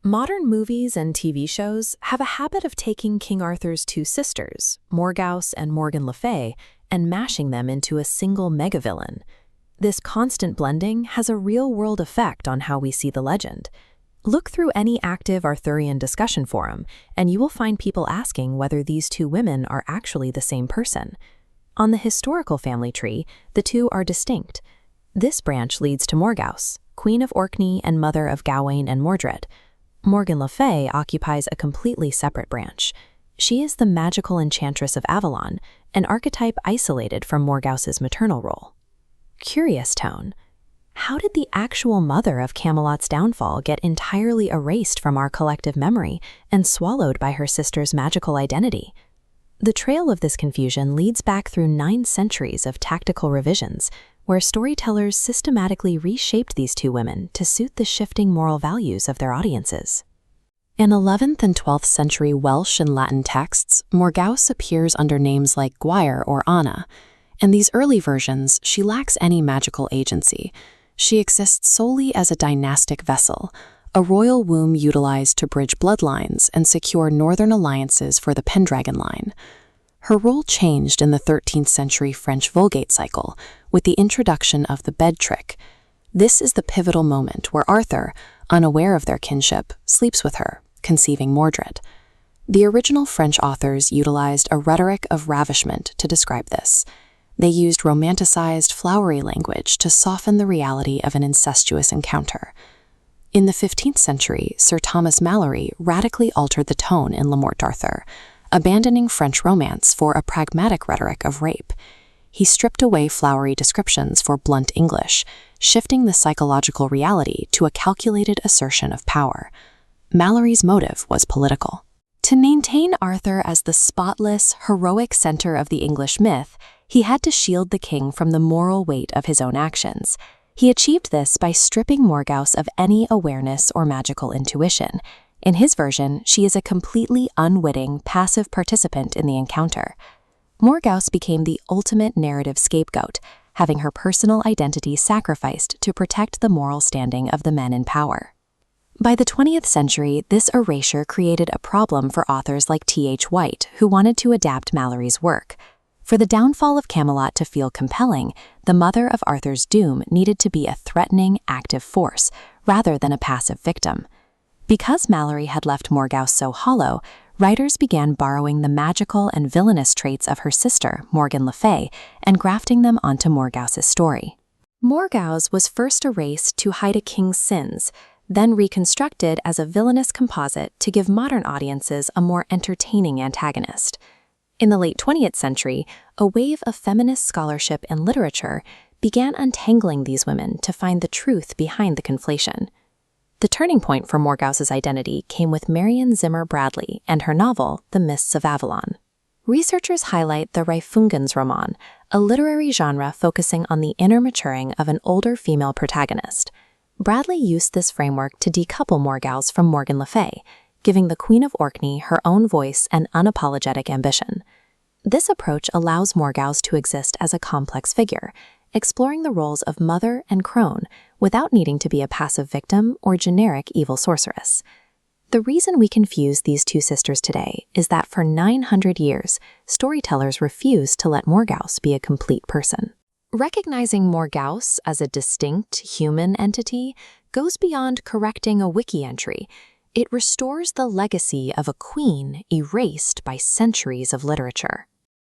Modern movies and TV shows have a habit of taking King Arthur's two sisters, Morgause and Morgan le Fay, and mashing them into a single megavillain. This constant blending has a real-world effect on how we see the legend. Look through any active Arthurian discussion forum, and you will find people asking whether these two women are actually the same person. On the historical family tree, the two are distinct. This branch leads to Morgause, Queen of Orkney and mother of Gawain and Mordred. Morgan le Fay occupies a completely separate branch. She is the magical enchantress of Avalon, an archetype isolated from Morgause's maternal role. Curious tone. How did the actual mother of Camelot's downfall get entirely erased from our collective memory and swallowed by her sister's magical identity? The trail of this confusion leads back through 9 centuries of tactical revisions, where storytellers systematically reshaped these two women to suit the shifting moral values of their audiences. In 11th and 12th century Welsh and Latin texts, Morgause appears under names like Gwyar or Anna. In these early versions, she lacks any magical agency. She exists solely as a dynastic vessel, a royal womb utilized to bridge bloodlines and secure northern alliances for the Pendragon line. Her role changed in the 13th century French Vulgate cycle with the introduction of the bed trick. This is the pivotal moment where Arthur, unaware of their kinship, sleeps with her, conceiving Mordred. The original French authors utilized a rhetoric of ravishment to describe this. They used romanticized, flowery language to soften the reality of an incestuous encounter. In the 15th century, Sir Thomas Malory radically altered the tone in Le Morte d'Arthur, abandoning French romance for a pragmatic rhetoric of rape. He stripped away flowery descriptions for blunt English, shifting the psychological reality to a calculated assertion of power. Malory's motive was political. To maintain Arthur as the spotless, heroic center of the English myth, he had to shield the king from the moral weight of his own actions. He achieved this by stripping Morgause of any awareness or magical intuition. In his version, she is a completely unwitting, passive participant in the encounter. Morgause became the ultimate narrative scapegoat, having her personal identity sacrificed to protect the moral standing of the men in power. By the 20th century, this erasure created a problem for authors like T.H. White, who wanted to adapt Malory's work. For the downfall of Camelot to feel compelling, the mother of Arthur's doom needed to be a threatening, active force, rather than a passive victim. Because Malory had left Morgause so hollow, writers began borrowing the magical and villainous traits of her sister, Morgan le Fay, and grafting them onto Morgause's story. Morgause was first erased to hide a king's sins, then reconstructed as a villainous composite to give modern audiences a more entertaining antagonist. In the late 20th century, a wave of feminist scholarship and literature began untangling these women to find the truth behind the conflation. The turning point for Morgause's identity came with Marion Zimmer Bradley and her novel, The Mists of Avalon. Researchers highlight the Reifungensroman, a literary genre focusing on the inner maturing of an older female protagonist. Bradley used this framework to decouple Morgause from Morgan le Fay, giving the Queen of Orkney her own voice and unapologetic ambition. This approach allows Morgause to exist as a complex figure, exploring the roles of mother and crone without needing to be a passive victim or generic evil sorceress. The reason we confuse these two sisters today is that for 900 years, storytellers refused to let Morgause be a complete person. Recognizing Morgause as a distinct human entity goes beyond correcting a wiki entry. It restores the legacy of a queen erased by centuries of literature.